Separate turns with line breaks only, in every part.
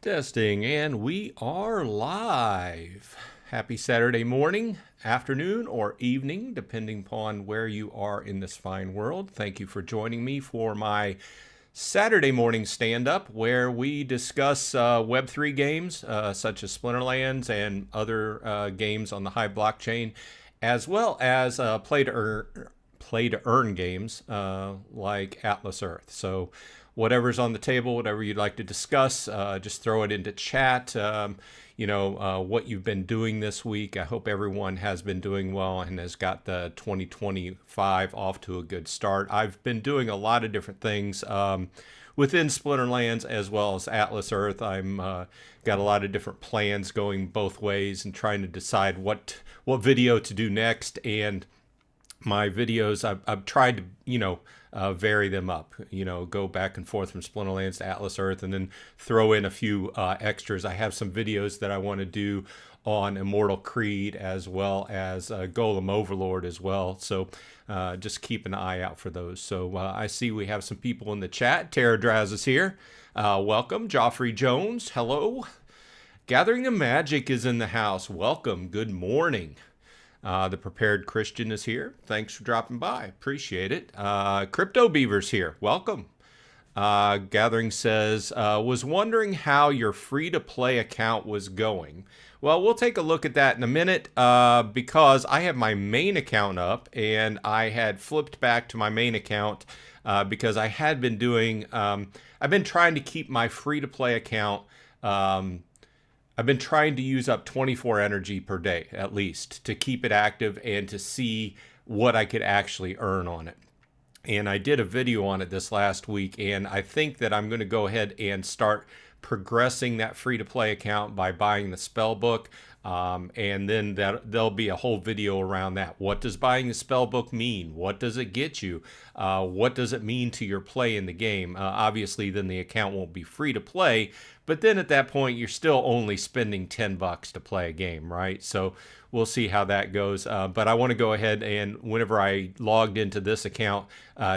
Testing, and we are live. Happy Saturday morning, afternoon, or evening, depending upon where you are in this fine world. Thank you for joining me for my Saturday morning stand-up, where we discuss Web3 games such as Splinterlands and other games on the Hive blockchain, as well as play-to-earn games like Atlas Earth. So whatever's on the table, whatever you'd like to discuss, just throw it into chat. What you've been doing this week. I hope everyone has been doing well and has got the 2025 off to a good start. I've been doing a lot of different things within Splinterlands as well as Atlas Earth. I'm got a lot of different plans going both ways and trying to decide what video to do next. And my videos, I've tried to, vary them up, go back and forth from Splinterlands to Atlas Earth and then throw in a few extras. I have some videos that I want to do on Immortal Creed as well as Golem Overlord as well. So just keep an eye out for those. So I see we have some people in the chat. Tara Draz is here. Welcome. Joffrey Jones. Hello. Gathering of Magic is in the house. Welcome. Good morning. The Prepared Christian is here. Thanks for dropping by. Appreciate it. Crypto Beaver's here. Welcome. Gathering says, was wondering how your free-to-play account was going. Well, we'll take a look at that in a minute because I have my main account up and I had flipped back to my main account because I had been doing, I've been trying to keep my free-to-play account I've been trying to use up 24 energy per day, at least, to keep it active and to see what I could actually earn on it. And I did a video on it this last week, and I think that I'm going to go ahead and start progressing that free-to-play account by buying the spell book. And then there'll be a whole video around that. What does buying the spell book mean? What does it get you? What does it mean to your play in the game? Obviously, then the account won't be free to play, but then at that point, you're still only spending $10 to play a game, right? So we'll see how that goes. But I want to go ahead and whenever I logged into this account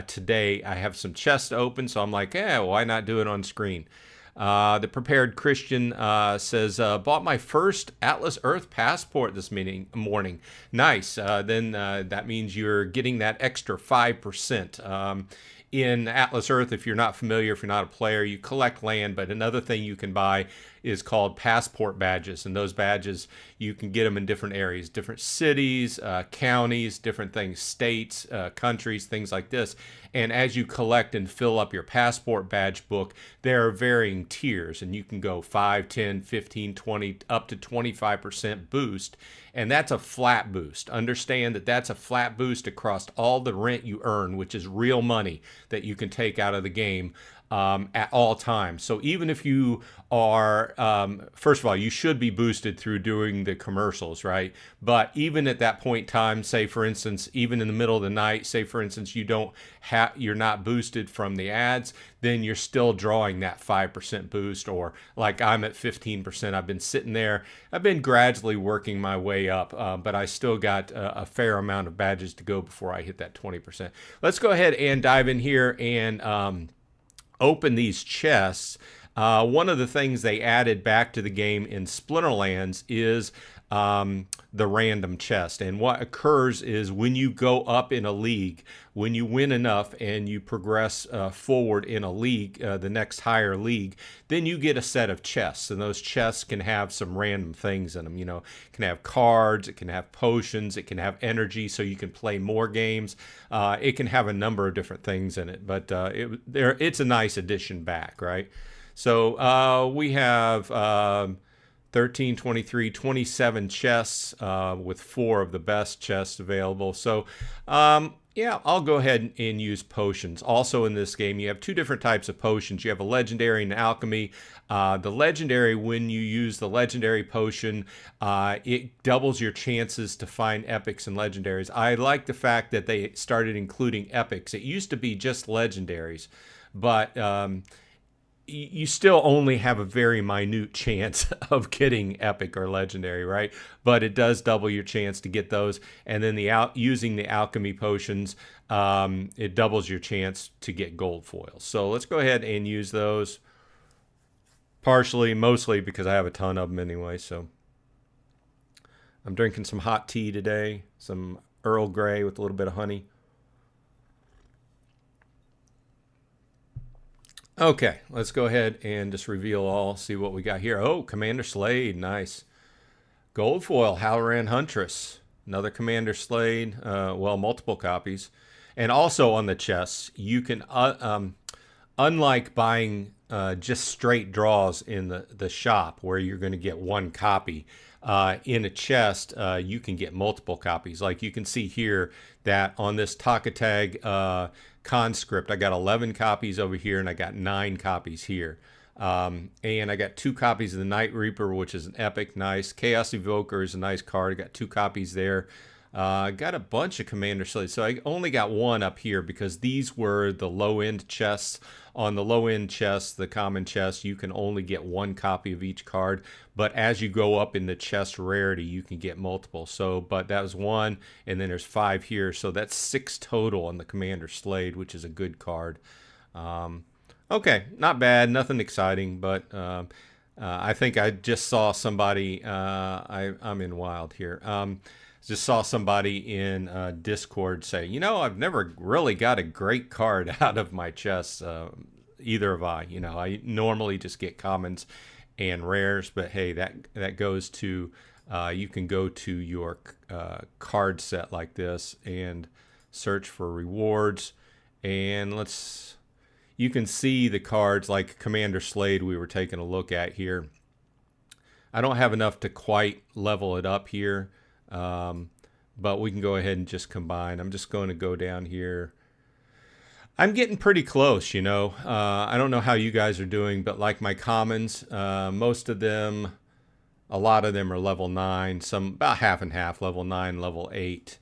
today, I have some chests open. So I'm like, why not do it on screen? The Prepared Christian says, bought my first Atlas Earth passport this morning. Nice. Then that means you're getting that extra 5%. In Atlas Earth, if you're not familiar, if you're not a player, you collect land, but another thing you can buy is called passport badges. And those badges, you can get them in different areas, different cities, counties, different things, states, countries, things like this. And as you collect and fill up your passport badge book, there are varying tiers, and you can go 5, 10, 15, 20, up to 25% boost. And that's a flat boost. Understand that that's a flat boost across all the rent you earn, which is real money that you can take out of the game at all times. So even if you are, first of all, you should be boosted through doing the commercials, right? But even at that point in time, say for instance, even in the middle of the night, say for instance, you're not boosted from the ads, then you're still drawing that 5% boost, or like I'm at 15%. I've been sitting there. I've been gradually working my way up, but I still got a fair amount of badges to go before I hit that 20%. Let's go ahead and dive in here and open these chests. One of the things they added back to the game in Splinterlands is the random chest. And what occurs is when you go up in a league, when you win enough and you progress forward in a league, the next higher league, then you get a set of chests. And those chests can have some random things in them. It can have cards, it can have potions, it can have energy so you can play more games. It can have a number of different things in it, but it's a nice addition back, right? So we have 13, 23, 27 chests with 4 of the best chests available. So yeah, I'll go ahead and use potions. Also in this game, you have 2 different types of potions. You have a legendary and an alchemy. The legendary, when you use the legendary potion, it doubles your chances to find epics and legendaries. I like the fact that they started including epics. It used to be just legendaries, but you still only have a very minute chance of getting epic or legendary, right? But it does double your chance to get those. And then using the alchemy potions, it doubles your chance to get gold foils. So let's go ahead and use those. partially, mostly because I have a ton of them anyway. So I'm drinking some hot tea today, some Earl Grey with a little bit of honey. Okay, let's go ahead and just reveal all, see what we got here. Oh, Commander Slade, nice. Gold foil, Halloran Huntress, another Commander Slade, well, multiple copies. And also on the chests, you can, unlike buying just straight draws in the shop where you're going to get one copy, in a chest, you can get multiple copies. Like you can see here that on this Takatag conscript, I got 11 copies over here and I got 9 copies here. And I got 2 copies of the Night Reaper, which is an epic, nice. Chaos Evoker is a nice card. I got 2 copies there. I got a bunch of Commander Slates. So I only got 1 up here because these were the low-end chests. On the low-end chests, the common chests, you can only get 1 copy of each card. But as you go up in the chest rarity, you can get multiple. So, but that was 1, and then there's 5 here. So that's 6 total on the Commander Slade, which is a good card. Okay, not bad, nothing exciting, but I think I just saw somebody, I'm in Wild here, just saw somebody in Discord say, you know, I've never really got a great card out of my chest, either have I. You know, I normally just get commons and rares, but hey, that goes to, you can go to your card set like this and search for rewards, and you can see the cards like Commander Slade we were taking a look at here. I don't have enough to quite level it up here, but we can go ahead and just combine. I'm just going to go down here. I'm getting pretty close, you know. I don't know how you guys are doing, but like my commons, most of them, a lot of them are level 9, some about half and half, level 9, level 8.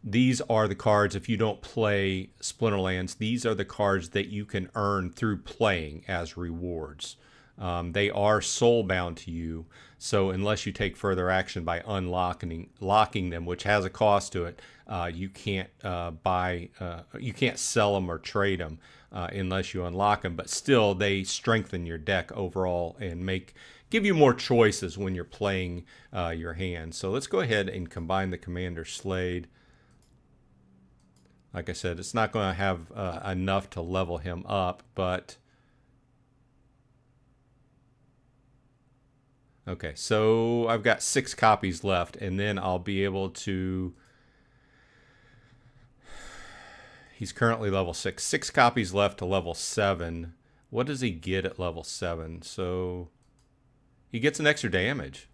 These are the cards, if you don't play Splinterlands, these are the cards that you can earn through playing as rewards. They are soul-bound to you, so unless you take further action by locking them, which has a cost to it, you can't you can't sell them or trade them unless you unlock them. But still, they strengthen your deck overall and give you more choices when you're playing your hand. So let's go ahead and combine the Commander Slade. Like I said, it's not going to have enough to level him up, but okay, so I've got 6 copies left, and then I'll be able to, he's currently level 6. 6 copies left to level 7. What does he get at level 7? So he gets an extra damage.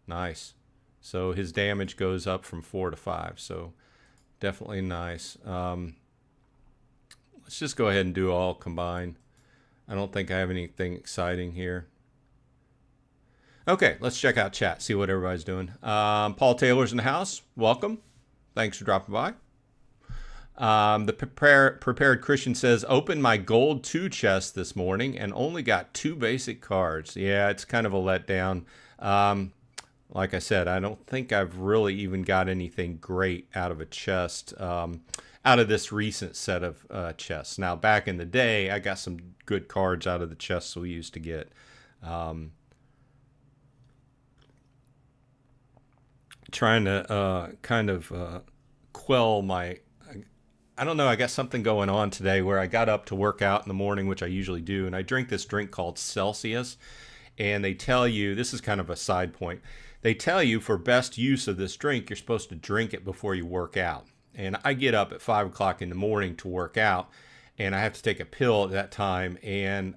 Nice. So his damage goes up from 4 to 5. So definitely nice. Let's just go ahead and do all combine. I don't think I have anything exciting here. Okay, let's check out chat, see what everybody's doing. Paul Taylor's in the house. Welcome. Thanks for dropping by. The Prepared Christian says, opened my gold 2 chest this morning and only got 2 basic cards. Yeah, it's kind of a letdown. Like I said, I don't think I've really even got anything great out of a chest, out of this recent set of chests. Now, back in the day, I got some good cards out of the chests we used to get. Trying to kind of quell my, I don't know, I got something going on today where I got up to work out in the morning, which I usually do, and I drink this drink called Celsius, and they tell you, this is kind of a side point, they tell you for best use of this drink, you're supposed to drink it before you work out. And I get up at 5 o'clock in the morning to work out, and I have to take a pill at that time, and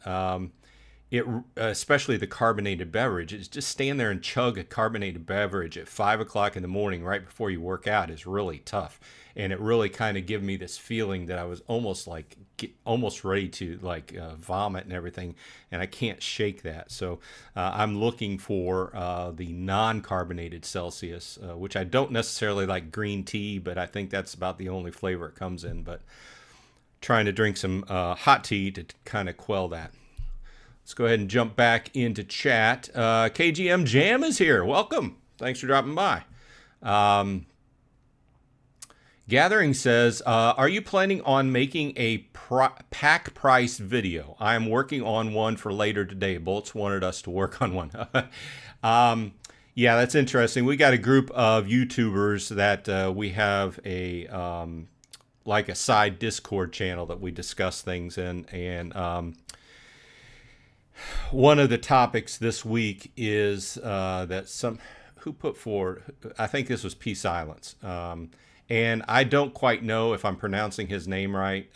it, especially the carbonated beverage, is just stand there and chug a carbonated beverage at 5 o'clock in the morning right before you work out is really tough. And it really kind of gave me this feeling that I was almost like, almost ready to like vomit and everything, and I can't shake that. So I'm looking for the non-carbonated Celsius, which I don't necessarily like green tea, but I think that's about the only flavor it comes in. But trying to drink some hot tea to kind of quell that. Let's go ahead and jump back into chat. KGM Jam is here. Welcome. Thanks for dropping by. Gathering says, are you planning on making a pack price video? I am working on one for later today. Bolts wanted us to work on one. Yeah, that's interesting. We got a group of YouTubers that we have a like a side Discord channel that we discuss things in, and one of the topics this week is that who put forward, I think this was P Silence. And I don't quite know if I'm pronouncing his name right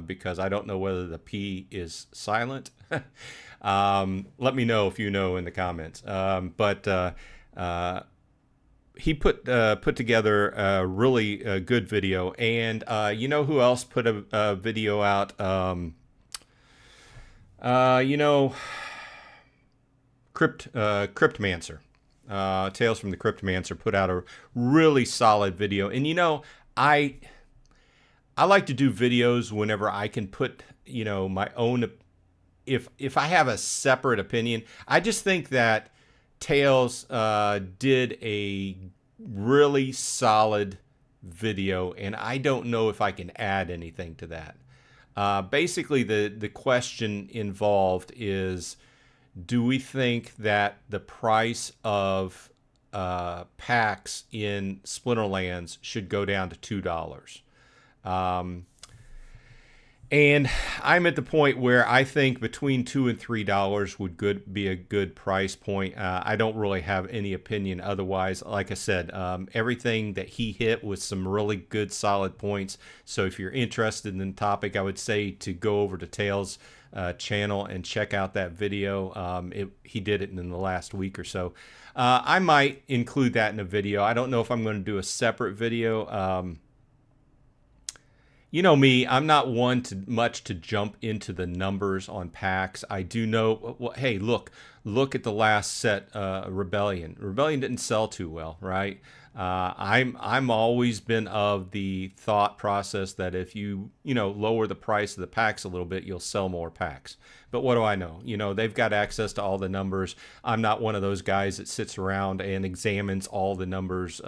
because I don't know whether the P is silent. Let me know if you know in the comments. But he put together a really good video. And you know who else put a video out? Cryptmancer. Tales from the Cryptmancer put out a really solid video. And I like to do videos whenever I can put, my own, if I have a separate opinion. I just think that Tales did a really solid video, and I don't know if I can add anything to that. Basically, the question involved is, do we think that the price of packs in Splinterlands should go down to $2? And I'm at the point where I think between $2 and $3 would be a good price point. I don't really have any opinion otherwise. Like I said, everything that he hit was some really good solid points. So if you're interested in the topic, I would say to go over to Tails' channel and check out that video. He did it in the last week or so. I might include that in a video. I don't know if I'm going to do a separate video. You know me, I'm not one much to jump into the numbers on packs. I do know, well, hey, look at the last set, Rebellion. Rebellion didn't sell too well, right? I'm always been of the thought process that if you lower the price of the packs a little bit, you'll sell more packs. But what do I know? They've got access to all the numbers. I'm not one of those guys that sits around and examines all the numbers,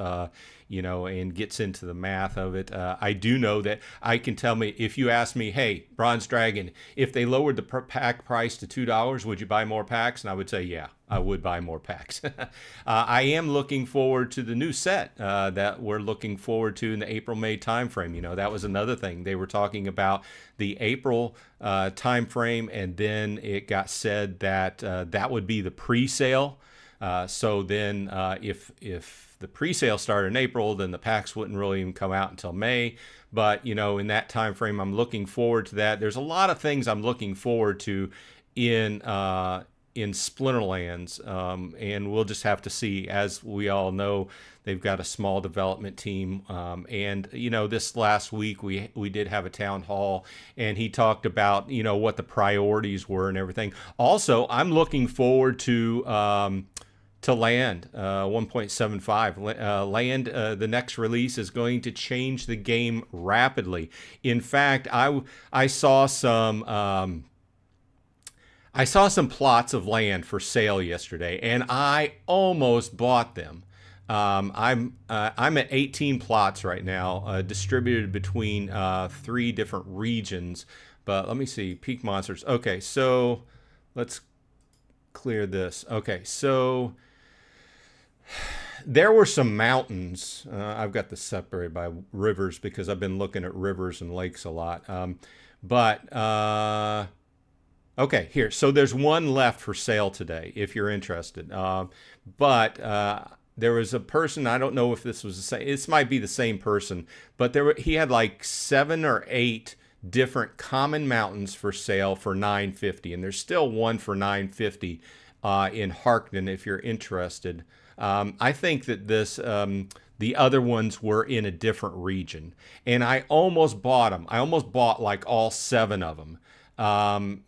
and gets into the math of it. I do know that I can tell me, if you ask me, hey, Bronze Dragon, if they lowered the pack price to $2, would you buy more packs? And I would say, yeah, I would buy more packs. I am looking forward to the new set that we're looking forward to in the April-May timeframe. That was another thing. They were talking about the April timeframe, and then it got said that that would be the pre-sale. So then if the pre-sale started in April, then the packs wouldn't really even come out until May. But, in that time frame, I'm looking forward to that. There's a lot of things I'm looking forward to in Splinterlands, and we'll just have to see. As we all know, they've got a small development team, and this last week we did have a town hall, and he talked about what the priorities were and everything. Also, I'm looking forward to Land 1.75. Land, the next release, is going to change the game rapidly. In fact, I saw some plots of land for sale yesterday, and I almost bought them. I'm at 18 plots right now, distributed between 3 different regions. But let me see, peak monsters. Okay, so let's clear this. Okay, so there were some mountains. I've got this separated by rivers because I've been looking at rivers and lakes a lot. Okay, here. So there's one left for sale today, if you're interested. But there was a person, I don't know if this was the same, this might be the same person, but he had like 7 or 8 different common mountains for sale for $9.50, and there's still one for $9.50 in Harkden if you're interested. I think that the other ones were in a different region, and I almost bought them. I almost bought like all 7 of them.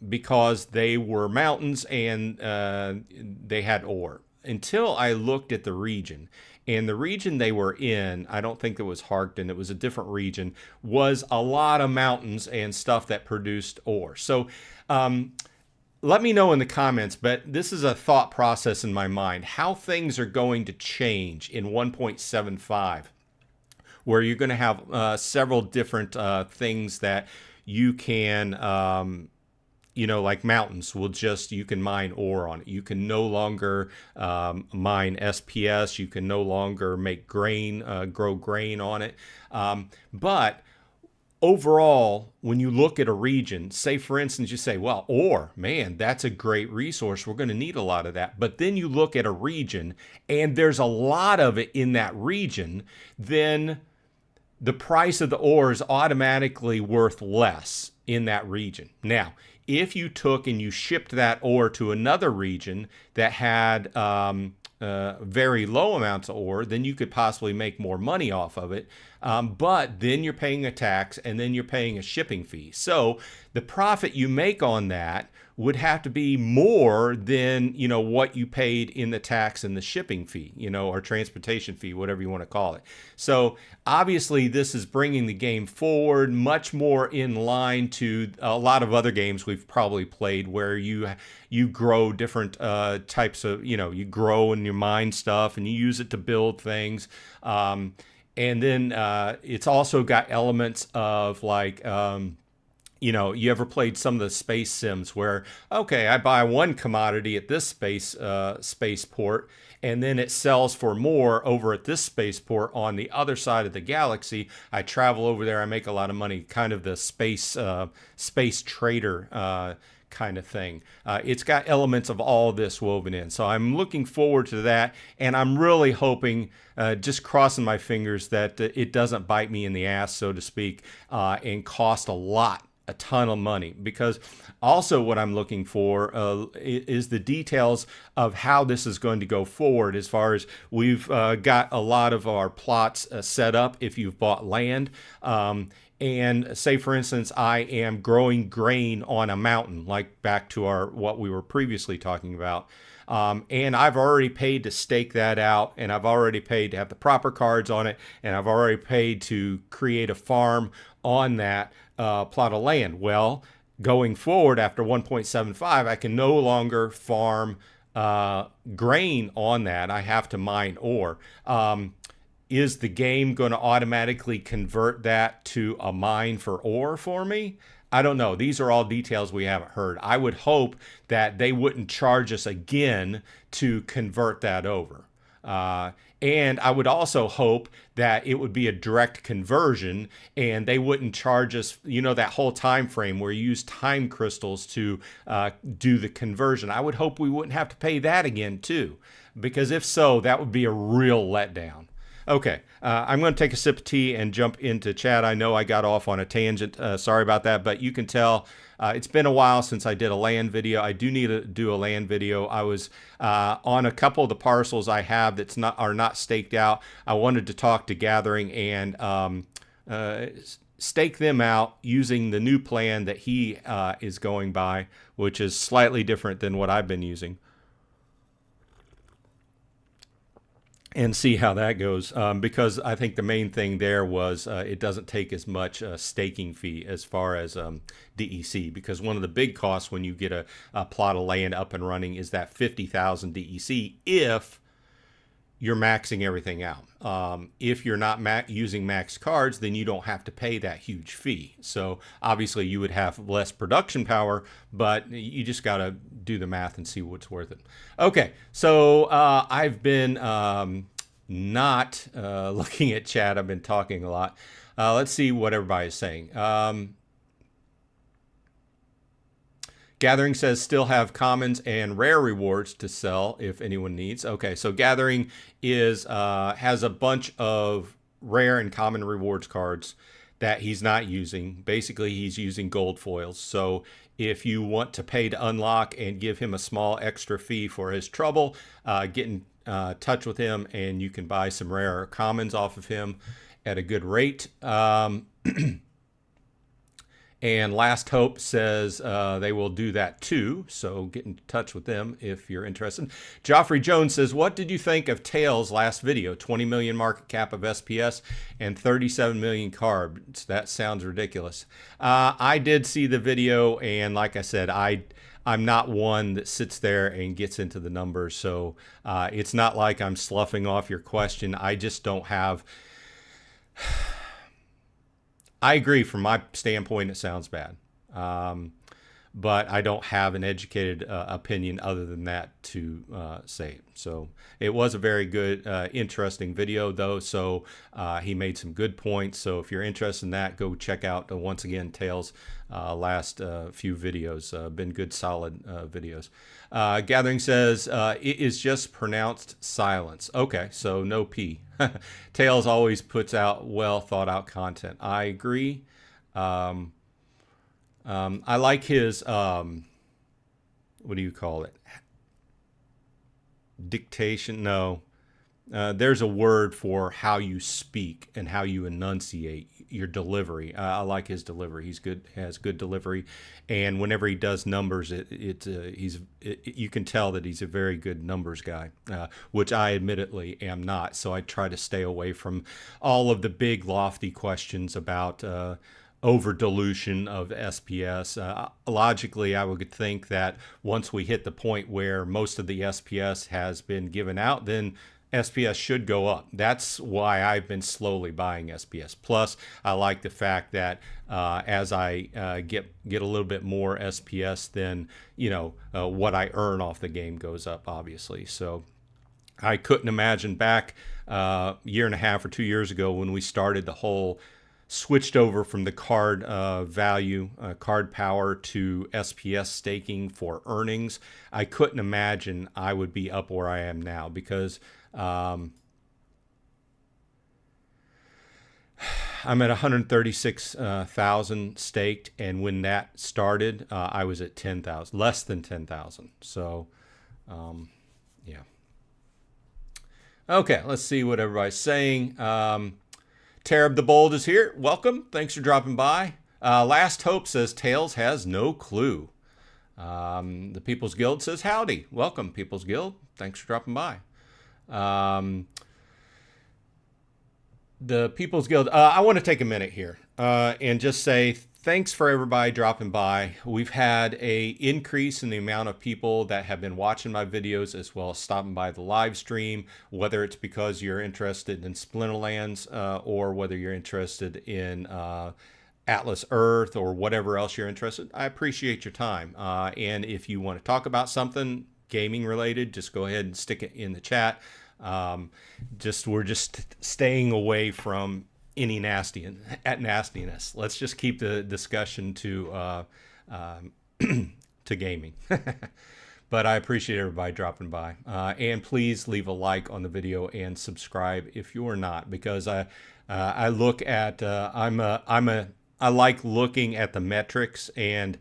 Because they were mountains and they had ore. Until I looked at the region. And the region they were in, I don't think it was Harkden, it was a different region, was a lot of mountains and stuff that produced ore. So let me know in the comments, but this is a thought process in my mind, how things are going to change in 1.75. where you're going to have several different things that you can like mountains will just, you can mine ore on it. You can no longer mine SPS. You can no longer make grain, grow grain on it. But overall, when you look at a region, say for instance, you say, well, ore, man, that's a great resource. We're going to need a lot of that. But then you look at a region and there's a lot of it in that region, then the price of the ore is automatically worth less in that region. Now, if you took and you shipped that ore to another region that had very low amounts of ore, then you could possibly make more money off of it. But then you're paying a tax and then you're paying a shipping fee. So the profit you make on that would have to be more than, what you paid in the tax and the shipping fee, or transportation fee, whatever you want to call it. So obviously this is bringing the game forward much more in line to a lot of other games we've probably played where you grow different types of, you grow and you mine stuff and you use it to build things. And then it's also got elements of like, you ever played some of the space sims where, okay, I buy one commodity at this spaceport, and then it sells for more over at this spaceport on the other side of the galaxy. I travel over there, I make a lot of money, kind of the space trader kind of thing. It's got elements of all this woven in. So I'm looking forward to that, and I'm really hoping, just crossing my fingers, that it doesn't bite me in the ass, so to speak, and cost a ton of money. Because also what I'm looking for is the details of how this is going to go forward, as far as we've got a lot of our plots set up if you've bought land. And say, for instance, I am growing grain on a mountain, like back to what we were previously talking about. And I've already paid to stake that out, and I've already paid to have the proper cards on it, and I've already paid to create a farm on that plot of land. Well, going forward after 1.75, I can no longer farm grain on that. I have to mine ore. Is the game going to automatically convert that to a mine for ore for me? I don't know. These are all details we haven't heard. I would hope that they wouldn't charge us again to convert that over. And I would also hope that it would be a direct conversion and they wouldn't charge us, that whole time frame where you use time crystals to do the conversion. I would hope we wouldn't have to pay that again too, because if so, that would be a real letdown. Okay, I'm going to take a sip of tea and jump into chat. I know I got off on a tangent. Sorry about that, but you can tell it's been a while since I did a land video. I do need to do a land video. I was on a couple of the parcels I have that are not staked out. I wanted to talk to Gathering and stake them out using the new plan that he is going by, which is slightly different than what I've been using, and see how that goes, because I think the main thing there was it doesn't take as much staking fee as far as DEC, because one of the big costs when you get a plot of land up and running is that 50,000 DEC if you're maxing everything out. If you're not using max cards, then you don't have to pay that huge fee. So obviously you would have less production power, but you just got to do the math and see what's worth it. Okay, so I've been not looking at chat. I've been talking a lot. Let's see what everybody's saying. Gathering says still have commons and rare rewards to sell if anyone needs. Okay, so Gathering has a bunch of rare and common rewards cards that he's not using. Basically, he's using gold foils. So if you want to pay to unlock and give him a small extra fee for his trouble, get in touch with him and you can buy some rare commons off of him at a good rate. And Last Hope says they will do that too, so get in touch with them if you're interested. Joffrey Jones says, what did you think of Tails' last video? 20 million market cap of SPS and 37 million carbs. That sounds ridiculous. I did see the video, and like I said, I'm not one that sits there and gets into the numbers, so it's not like I'm sloughing off your question. I just don't have I agree. From my standpoint, it sounds bad. But I don't have an educated opinion other than that to say. So it was a very good, interesting video, though. So he made some good points. So if you're interested in that, go check out, once again, Tails' last few videos. Been good, solid videos. Gathering says, it is just pronounced silence. Okay, so no P. Tails always puts out well thought out content. I agree. I like his, what do you call it? Dictation? No. There's a word for how you speak and how you enunciate your delivery. I like his delivery. He's good, has good delivery, and whenever he does numbers, you can tell that he's a very good numbers guy, which I admittedly am not. So I try to stay away from all of the big lofty questions about over dilution of SPS. Logically, I would think that once we hit the point where most of the SPS has been given out, then SPS should go up. That's why I've been slowly buying SPS. Plus, I like the fact that as I get a little bit more SPS, then what I earn off the game goes up, obviously. So I couldn't imagine back a year and a half or 2 years ago when we started the whole switched over from the card value, card power to SPS staking for earnings. I couldn't imagine I would be up where I am now because I'm at 136,000 staked, and when that started, I was at 10,000, less than 10,000. So, yeah. Okay, let's see what everybody's saying. Tarab the Bold is here. Welcome. Thanks for dropping by. Last Hope says Tails has no clue. The People's Guild says howdy. Welcome, People's Guild. Thanks for dropping by. The People's Guild. I want to take a minute here and just say thanks for everybody dropping by. We've had a increase in the amount of people that have been watching my videos as well as stopping by the live stream, whether it's because you're interested in Splinterlands or whether you're interested in Atlas Earth or whatever else you're interested. I appreciate your time. And if you want to talk about something gaming related, just go ahead and stick it in the chat. We're just staying away from any nastiness. Let's just keep the discussion to gaming. But I appreciate everybody dropping by, and please leave a like on the video and subscribe if you're not, because I look at I like looking at the metrics, and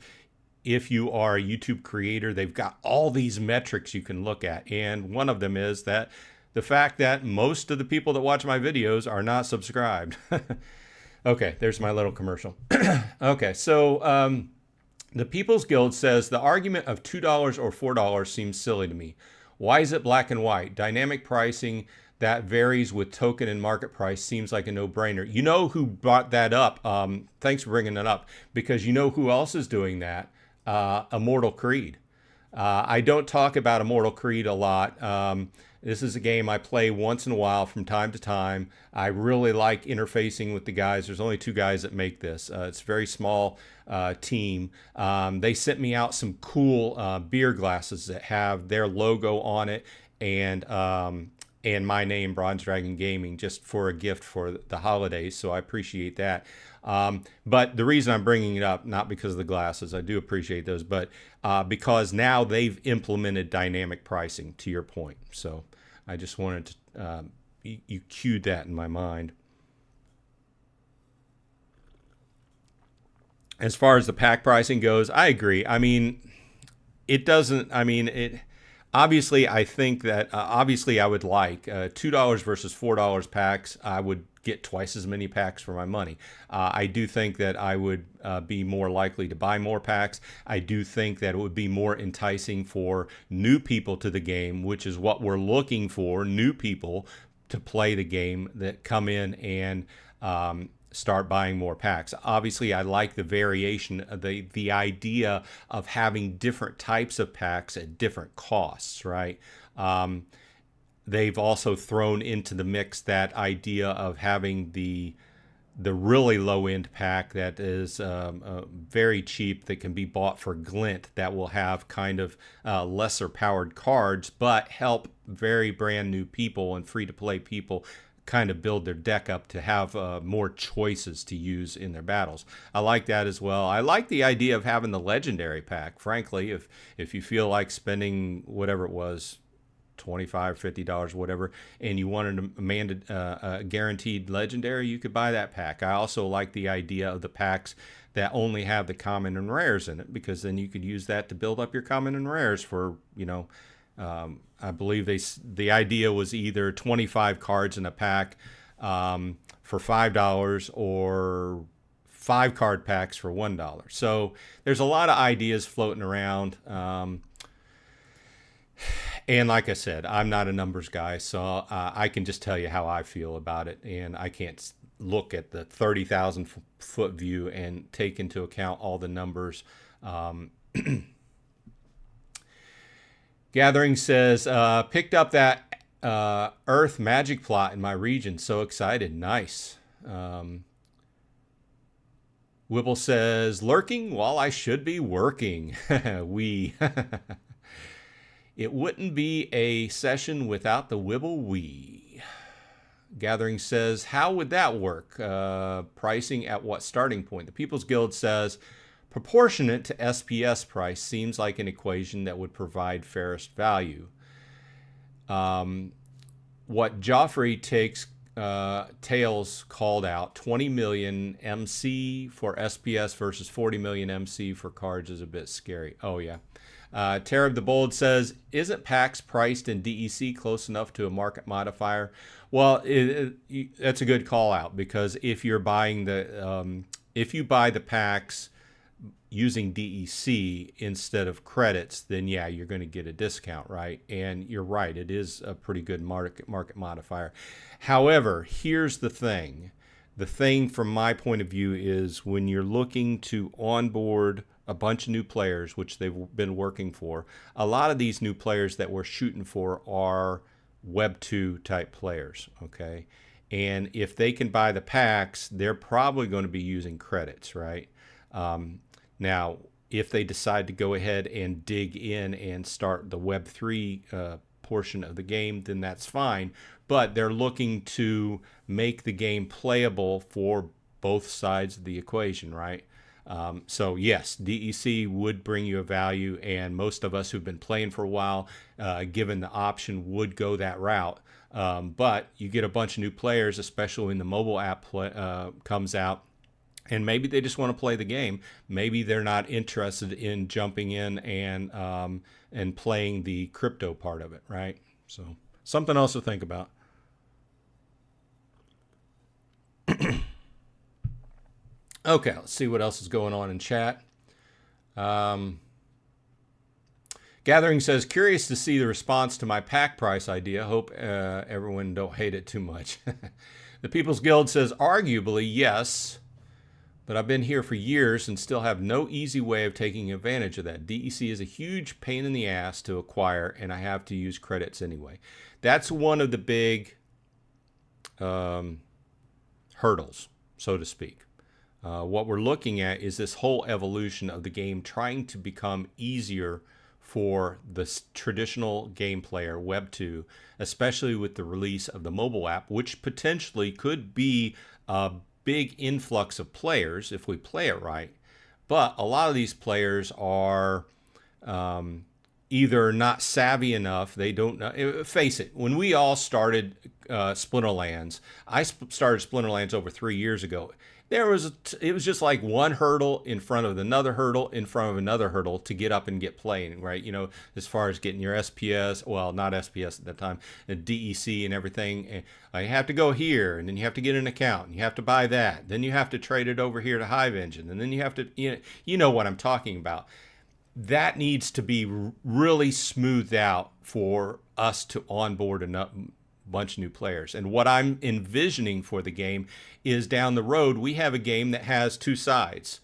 if you are a YouTube creator, they've got all these metrics you can look at, and one of them is that the fact that most of the people that watch my videos are not subscribed. Okay, there's my little commercial. Okay, so the People's Guild says the argument of $2 or $4 seems silly to me. Why is it black and white? Dynamic pricing that varies with token and market price seems like a no-brainer. You know who brought that up? Thanks for bringing that up, because you know who else is doing that? Immortal Creed. I don't talk about Immortal Creed a lot. This is a game I play once in a while from time to time. I really like interfacing with the guys. There's only 2 guys that make this. It's a very small team. They sent me out some cool beer glasses that have their logo on it and my name, Bronze Dragon Gaming, just for a gift for the holidays. So I appreciate that. But the reason I'm bringing it up, not because of the glasses, I do appreciate those, but because now they've implemented dynamic pricing, to your point. So I just wanted to, you cued that in my mind. As far as the pack pricing goes, I agree. I mean, obviously, I think that, obviously I would like $2 versus $4 packs. I would get twice as many packs for my money. I do think that I would be more likely to buy more packs. I do think that it would be more enticing for new people to the game, which is what we're looking for, new people to play the game that come in and start buying more packs. Obviously, I like the variation, the idea of having different types of packs at different costs, right? they've also thrown into the mix that idea of having the really low end pack that is very cheap, that can be bought for glint, that will have kind of lesser powered cards but help very brand new people and free to play people kind of build their deck up to have more choices to use in their battles. I like that as well. I like the idea of having the legendary pack. Frankly, if you feel like spending whatever it was, $25, $50, whatever, and you wanted a guaranteed legendary, you could buy that pack. I also like the idea of the packs that only have the common and rares in it, because then you could use that to build up your common and rares for, I believe the idea was either 25 cards in a pack for $5 or 5 card packs for $1. So there's a lot of ideas floating around. And like I said, I'm not a numbers guy, so I can just tell you how I feel about it. And I can't look at the 30,000 foot view and take into account all the numbers. Gathering says, picked up that Earth magic plot in my region. So excited. Nice. Wibble says, lurking while I should be working. It wouldn't be a session without the Wibble Wee. Gathering says, how would that work? Pricing at what starting point? The People's Guild says, proportionate to SPS price seems like an equation that would provide fairest value. What Joffrey Tails called out, 20 million MC for SPS versus 40 million MC for cards is a bit scary. Oh, yeah. Terab the Bold says, isn't PAX priced in DEC close enough to a market modifier? Well, that's a good call out, because if you're buying if you buy the PAX using DEC instead of credits, then yeah, you're going to get a discount, right? And you're right, it is a pretty good market modifier. However, here's the thing. The thing from my point of view is when you're looking to onboard a bunch of new players, which they've been working for, a lot of these new players that we're shooting for are Web 2 type players, okay? And if they can buy the packs, they're probably going to be using credits, right? Now, if they decide to go ahead and dig in and start the Web 3 portion of the game, then that's fine. But they're looking to make the game playable for both sides of the equation, right? So yes, DEC would bring you a value, and most of us who've been playing for a while, given the option, would go that route. But you get a bunch of new players, especially when the mobile app comes out, and maybe they just want to play the game. Maybe they're not interested in jumping in and playing the crypto part of it, right? So something else to think about. Okay, let's see what else is going on in chat. Gathering says, curious to see the response to my pack price idea. Hope everyone don't hate it too much. The People's Guild says, arguably, yes, but I've been here for years and still have no easy way of taking advantage of that. DEC is a huge pain in the ass to acquire, and I have to use credits anyway. That's one of the big hurdles, so to speak. What we're looking at is this whole evolution of the game trying to become easier for the traditional game player, Web 2, especially with the release of the mobile app, which potentially could be a big influx of players if we play it right. But a lot of these players are either not savvy enough, they don't know. Face it, when we all started Splinterlands, I started Splinterlands over 3 years ago. It was just like one hurdle in front of another hurdle in front of another hurdle to get up and get playing, right? You know, as far as getting your SPS, well, not SPS at that time, DEC and everything. And you have to go here, and then you have to get an account, and you have to buy that. Then you have to trade it over here to Hive Engine, and then you have to, you know what I'm talking about. That needs to be really smoothed out for us to onboard enough bunch of new players. And what I'm envisioning for the game is down the road, we have a game that has two sides.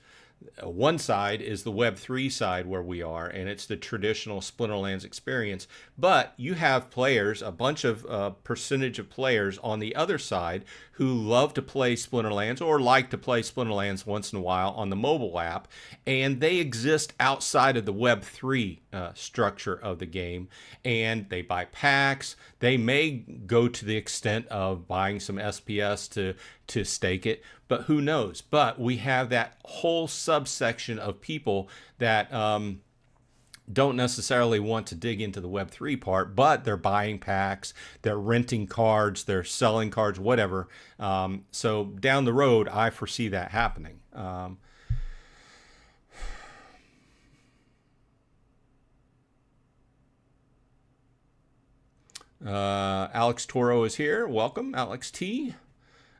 one side is the Web3 side where we are, and it's the traditional Splinterlands experience. But you have players, a bunch of percentage of players on the other side who love to play Splinterlands or like to play Splinterlands once in a while on the mobile app, and they exist outside of the Web3 structure of the game, and they buy packs. They may go to the extent of buying some SPS to stake it, but who knows? But we have that whole subsection of people that don't necessarily want to dig into the Web3 part, but they're buying packs, they're renting cards, they're selling cards, whatever. So down the road, I foresee that happening. Alex Toro is here. Welcome, Alex T.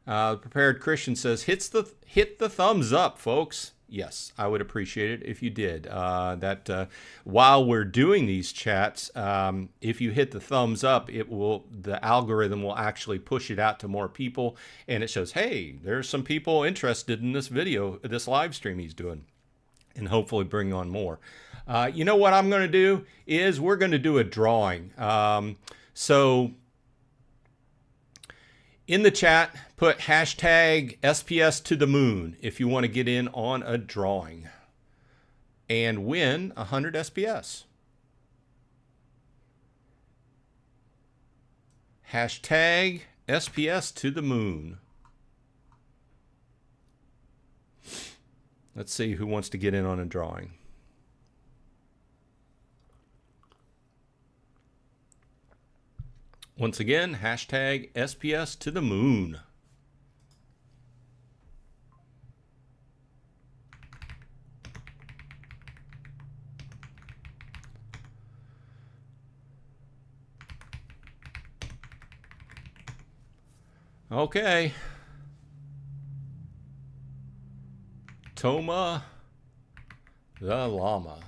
Prepared Christian says, hit the thumbs up, folks. Yes, I would appreciate it if you did. While we're doing these chats, if you hit the thumbs up, the algorithm will actually push it out to more people, and it shows, hey, there's some people interested in this video, this live stream he's doing, and hopefully bring on more. You know what I'm going to do is we're going to do a drawing. So in the chat, put hashtag SPS to the moon if you want to get in on a drawing and win 100 SPS. Hashtag SPS to the moon. Let's see who wants to get in on a drawing. Once again, hashtag SPS to the moon. Okay. Toma the llama.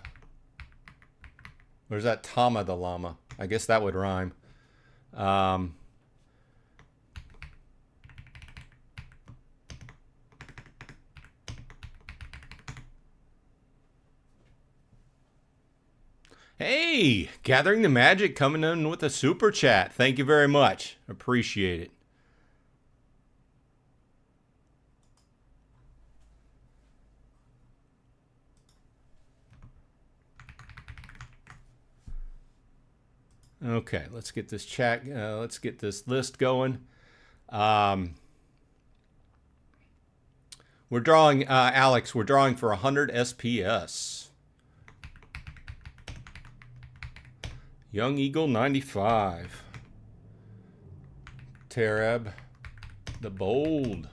Where's that Tama the llama? I guess that would rhyme. Hey, Gathering the Magic coming in with a super chat. Thank you very much. Appreciate it. Okay, let's get this chat. Let's get this list going. We're drawing, Alex. We're drawing for 100 SPS. Young Eagle 95. Terab the Bold.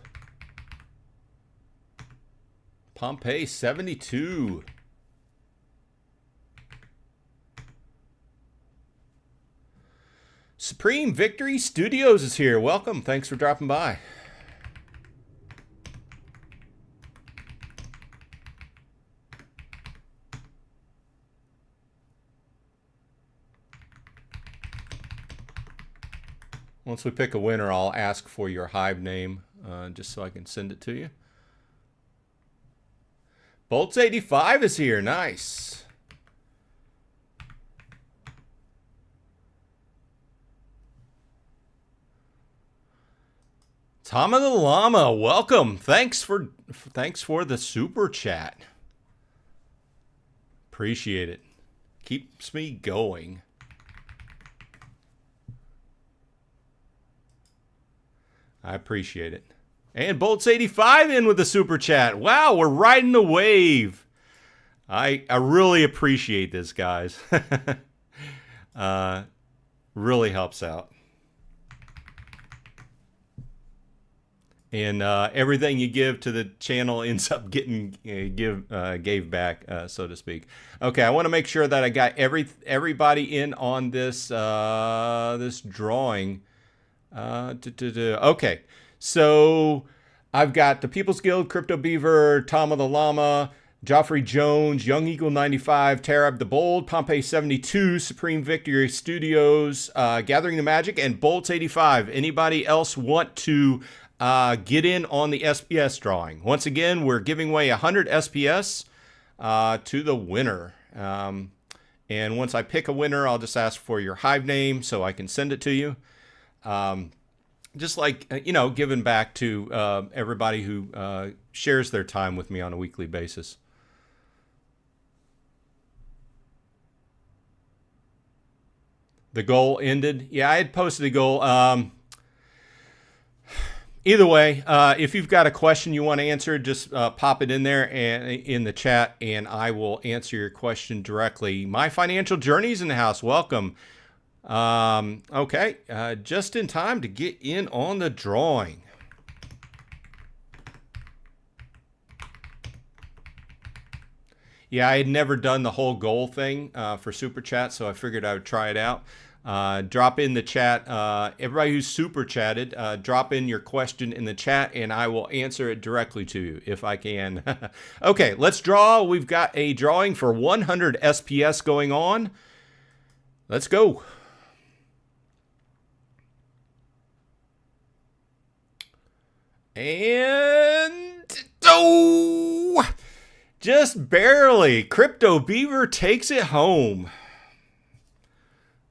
Pompeii 72. Supreme Victory Studios is here. Welcome. Thanks for dropping by. Once we pick a winner, I'll ask for your Hive name just so I can send it to you. Bolts 85 is here. Nice. Tama the Llama, welcome. Thanks for the super chat. Appreciate it. Keeps me going. I appreciate it. And Bolts 85 in with the super chat. Wow, we're riding the wave. I really appreciate this, guys. Really helps out. And everything you give to the channel ends up getting gave back, so to speak. Okay, I want to make sure that I got everybody in on this this drawing. Okay, so I've got the People's Guild, Crypto Beaver, Tama the Llama, Joffrey Jones, Young Eagle 95, Terab the Bold, Pompeii 72, Supreme Victory Studios, Gathering the Magic, and Bolts 85. Anybody else want to get in on the SPS drawing. Once again, we're giving away 100 SPS to the winner. And once I pick a winner, I'll just ask for your Hive name so I can send it to you. Just like, giving back to everybody who shares their time with me on a weekly basis. The goal ended. Yeah, I had posted a goal. Either way, if you've got a question you want to answer, just pop it in there and in the chat, and I will answer your question directly. My financial journey's in the house. Welcome. Okay, just in time to get in on the drawing. Yeah, I had never done the whole goal thing for Super Chat, so I figured I would try it out. Drop in the chat. Everybody who's Super Chatted, drop in your question in the chat, and I will answer it directly to you if I can. Okay, let's draw. We've got a drawing for 100 SPS going on. Let's go. And oh, just barely. Crypto Beaver takes it home.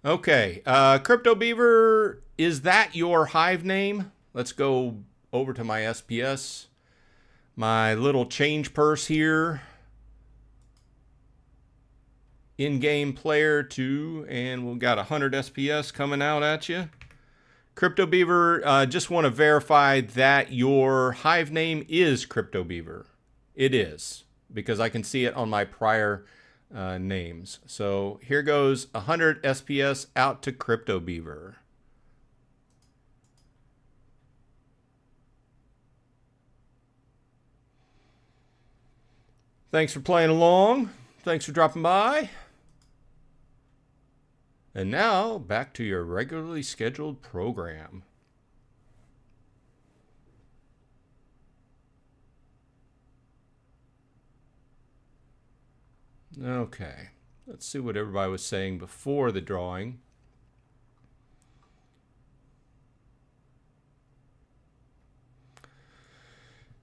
Okay, Crypto Beaver, is that your Hive name? Let's go over to my SPS. My little change purse here. In-game player 2, and we've got 100 SPS coming out at you. Crypto Beaver, just want to verify that your Hive name is Crypto Beaver. It is, because I can see it on my prior names. So here goes 100 SPS out to Crypto Beaver. Thanks for playing along. Thanks for dropping by. And now back to your regularly scheduled program. Okay, let's see what everybody was saying before the drawing.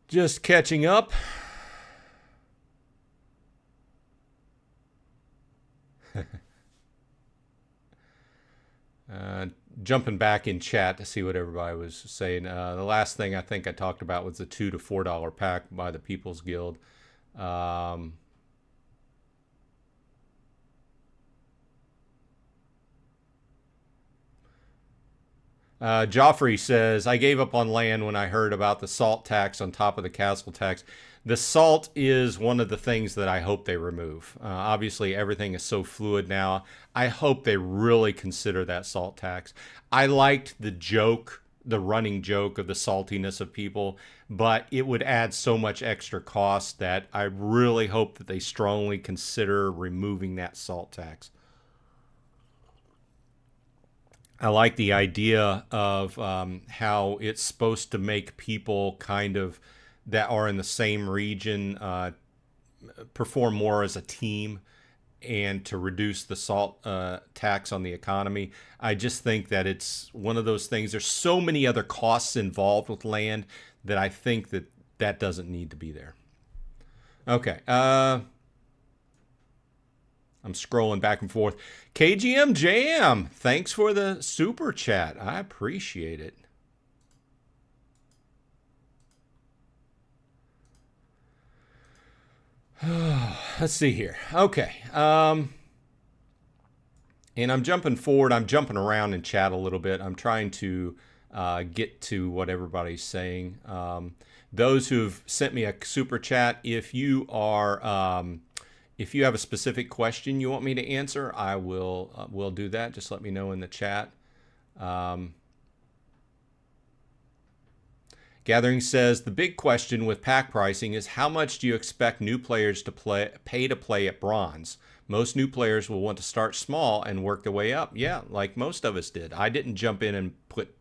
Just catching up. Jumping back in chat to see what everybody was saying. The last thing I think I talked about was the $2 to $4 pack by the People's Guild. Joffrey says, I gave up on land when I heard about the salt tax on top of the castle tax. The salt is one of the things that I hope they remove. Obviously, everything is so fluid now. I hope they really consider that salt tax. I liked the joke, the running joke of the saltiness of people, but it would add so much extra cost that I really hope that they strongly consider removing that salt tax. I like the idea of how it's supposed to make people kind of that are in the same region perform more as a team and to reduce the salt tax on the economy. I just think that it's one of those things. There's so many other costs involved with land that I think that that doesn't need to be there. Okay. I'm scrolling back and forth. KGM Jam, thanks for the super chat. I appreciate it. Let's see here. Okay. And I'm jumping forward. I'm jumping around in chat a little bit. I'm trying to get to what everybody's saying. Those who've sent me a super chat, if you are... if you have a specific question you want me to answer, I will do that. Just let me know in the chat. Gathering says, the big question with pack pricing is how much do you expect new players to pay to play at bronze? Most new players will want to start small and work their way up. Yeah, like most of us did. I didn't jump in and put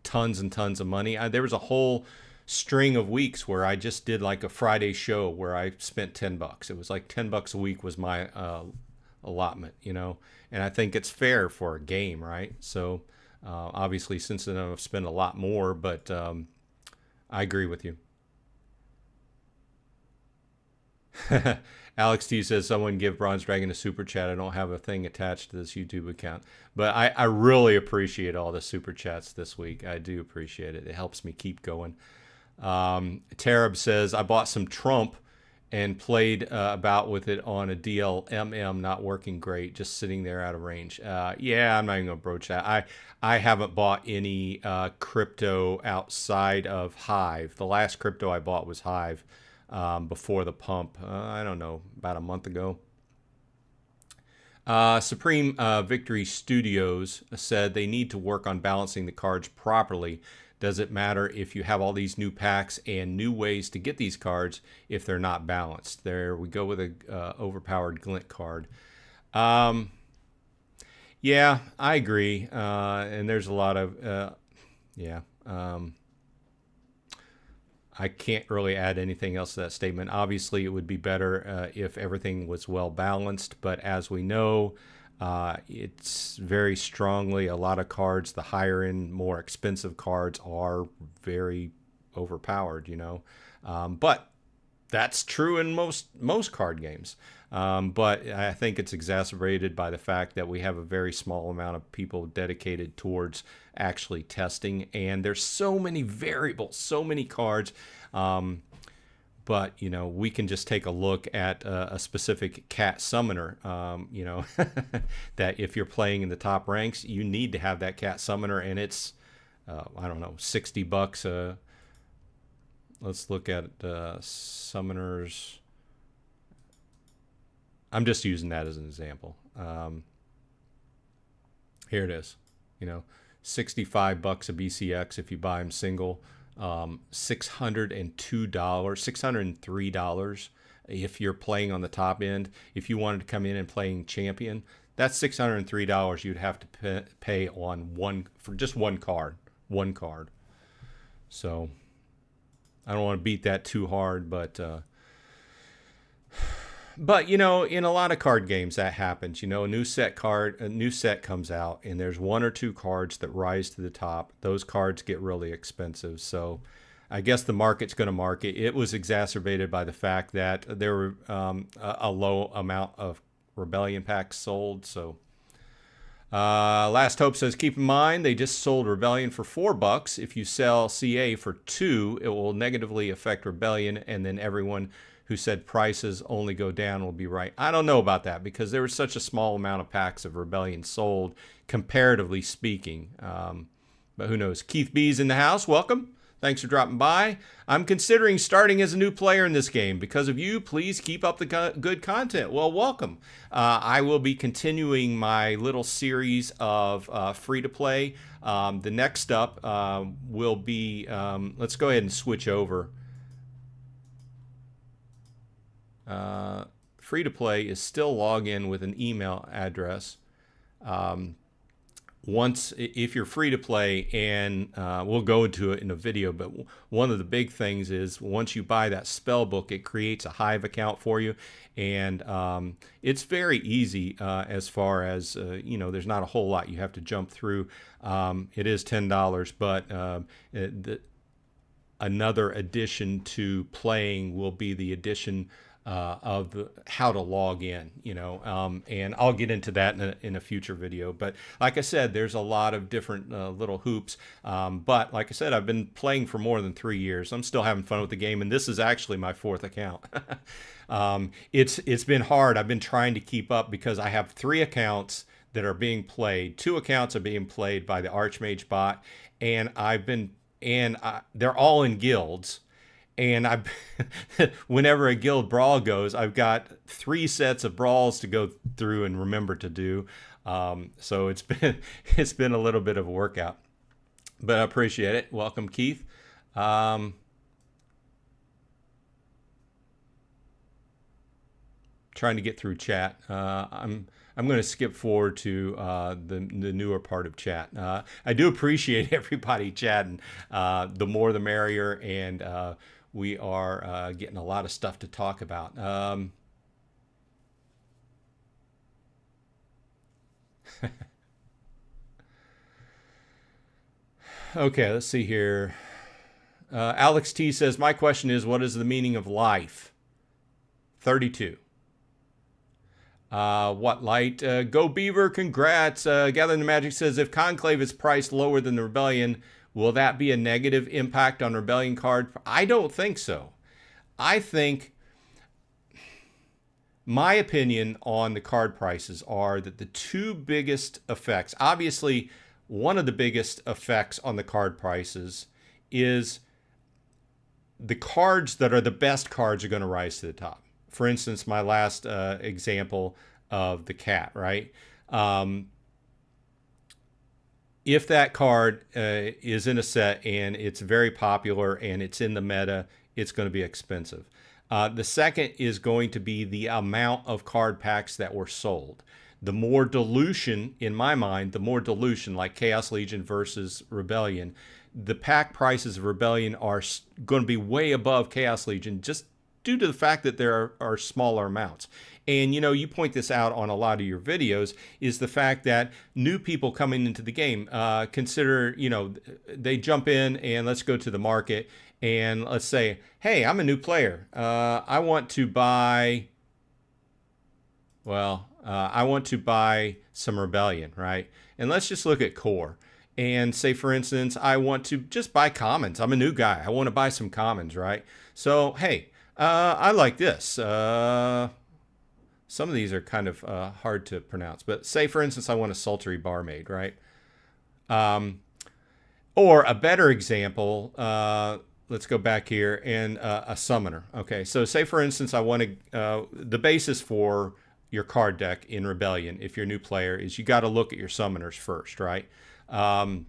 tons and tons of money. There was a whole string of weeks where I just did like a Friday show where I spent $10. It was like $10 a week was my allotment, you know, and I think it's fair for a game, right? So obviously since then I've spent a lot more, but I agree with you. Alex T says, someone give Bronze Dragon a super chat. I don't have a thing attached to this YouTube account. But I really appreciate all the super chats this week. I do appreciate it. It helps me keep going. Tarab says, I bought some Trump and played about with it on a DLMM, not working great, just sitting there out of range. Yeah, I'm not even going to broach that. I haven't bought any crypto outside of Hive. The last crypto I bought was Hive. Before the pump, I don't know, about a month ago. Supreme Victory Studios said they need to work on balancing the cards properly. Does it matter if you have all these new packs and new ways to get these cards if they're not balanced? There we go with a overpowered glint card. Yeah, I agree. And there's a lot of, yeah. I can't really add anything else to that statement. Obviously, it would be better if everything was well balanced, but as we know, it's very strongly a lot of cards, the higher end, more expensive cards are very overpowered, you know. But that's true in most card games. But I think it's exacerbated by the fact that we have a very small amount of people dedicated towards actually testing, and there's so many variables, so many cards. But you know, we can just take a look at a specific cat summoner. You know, that if you're playing in the top ranks, you need to have that cat summoner, and it's I don't know, $60. Let's look at summoners. I'm just using that as an example. Here it is. You know, $65 a BCX if you buy them single. $602, $603 if you're playing on the top end. If you wanted to come in and playing champion, that's $603 you'd have to pay on for just one card. So I don't want to beat that too hard, but you know, in a lot of card games that happens. You know, a new set comes out, and there's one or two cards that rise to the top. Those cards get really expensive. So I guess the market's going to market. It was exacerbated by the fact that there were a low amount of Rebellion packs sold. So Last Hope says, keep in mind they just sold Rebellion for $4. If you sell CA for $2, it will negatively affect Rebellion, and then everyone who said prices only go down will be right. I don't know about that because there was such a small amount of packs of Rebellion sold, comparatively speaking. But who knows? Keith B's in the house. Welcome. Thanks for dropping by. I'm considering starting as a new player in this game. Because of you, please keep up the good content. Well, welcome. I will be continuing my little series of free-to-play. The next up will be, let's go ahead and switch over. Free-to-play is still log in with an email address. If you're free to play, and we'll go into it in a video, but one of the big things is once you buy that spell book, it creates a Hive account for you, and it's very easy as far as you know. There's not a whole lot you have to jump through. It is $10, but another addition to playing will be the addition of how to log in, you know, and I'll get into that in a future video. But like I said, there's a lot of different little hoops. But like I said, I've been playing for more than 3 years. I'm still having fun with the game, and this is actually my 4th account. It's been hard. I've been trying to keep up because I have 3 accounts that are being played. 2 accounts are being played by the Archmage bot, and they're all in guilds. And whenever a guild brawl goes, I've got 3 sets of brawls to go through and remember to do. So it's been a little bit of a workout, but I appreciate it. Welcome, Keith. Trying to get through chat. I'm going to skip forward to the newer part of chat. I do appreciate everybody chatting. The more the merrier, and we are getting a lot of stuff to talk about. Okay, let's see here. Alex T says, my question is, what is the meaning of life? 32. What light? Go Beaver, congrats. Gathering the Magic says, if Conclave is priced lower than the Rebellion, will that be a negative impact on Rebellion card? I don't think so. I think my opinion on the card prices are that the two biggest effects, obviously one of the biggest effects on the card prices is the cards that are the best cards are going to rise to the top. For instance, my last example of the cat, right? If that card is in a set and it's very popular and it's in the meta, it's going to be expensive. The second is going to be the amount of card packs that were sold. The more dilution, in my mind, the more dilution, like Chaos Legion versus Rebellion, the pack prices of Rebellion are going to be way above Chaos Legion just due to the fact that there are smaller amounts. And, you know, you point this out on a lot of your videos, is the fact that new people coming into the game consider, you know, they jump in and let's go to the market and let's say, hey, I'm a new player. I want to buy, I want to buy some Rebellion, right? And let's just look at core. And say, for instance, I want to just buy commons. I'm a new guy. I want to buy some commons, right? So, hey, I like this. Some of these are kind of hard to pronounce. But say, for instance, I want a sultry barmaid, right? Or a better example, let's go back here, and a summoner. Okay, so say, for instance, I want to, the basis for your card deck in Rebellion, if you're a new player, is you got to look at your summoners first, right? And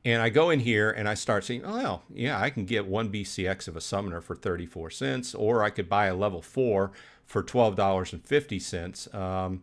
I go in here and I start saying, oh, well, yeah, I can get one BCX of a summoner for 34 cents, or I could buy a level 4 for $12.50.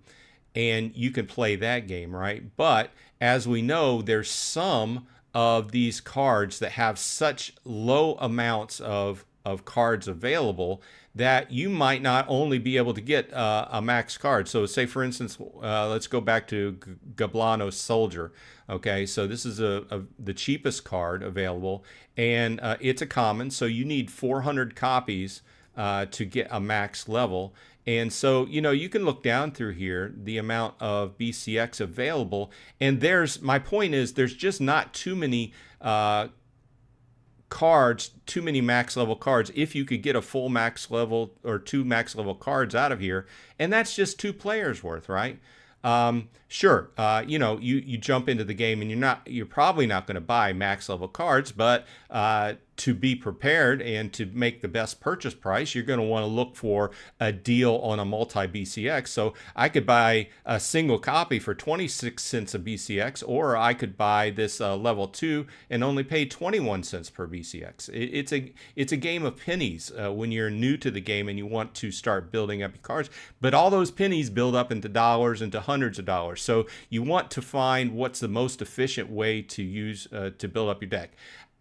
And you can play that game, right? But as we know, there's some of these cards that have such low amounts of cards available that you might not only be able to get a max card. So say, for instance, let's go back to Gablano Soldier. Okay, so this is the cheapest card available, and it's a common, so you need 400 copies to get a max level. And so, you know, you can look down through here, the amount of BCX available, and my point is, there's just not too many cards, too many max level cards, if you could get a full max level or 2 max level cards out of here, and that's just 2 players worth, right? Sure, you know, you jump into the game and you're probably not going to buy max level cards, but to be prepared and to make the best purchase price, you're going to want to look for a deal on a multi-BCX. So I could buy a single copy for 26 cents a BCX, or I could buy this level 2 and only pay 21 cents per BCX. It's a game of pennies when you're new to the game and you want to start building up your cards, but all those pennies build up into dollars, into hundreds of dollars. So you want to find what's the most efficient way to use to build up your deck.